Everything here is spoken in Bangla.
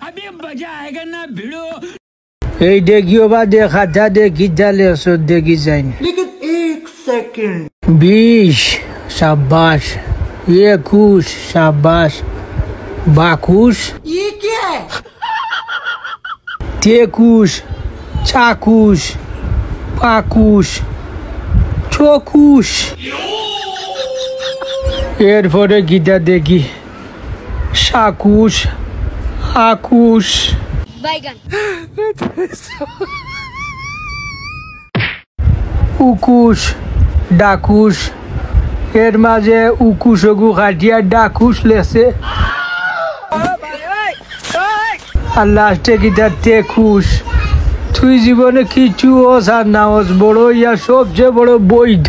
अभी मजा आएगा ना भिड़ो। এই দেখিও বা দেখা যা দেখি জালে আসো দেখি যাই लेकिन एक सेकंड 20 शाबाश 21 शाबाश 22 ये क्या है 23 26 25 26 এরপরে গীতা দেখি 27 28 बैगन 21 ডাকুশ এর মাঝে 21 কাটিয়া ডাকুশ লেছে আর লাস্টে গীতা 23 তুই জীবনে কিছু ওস আর না ওস বড় ইয়া সবচেয়ে বড় বৈধ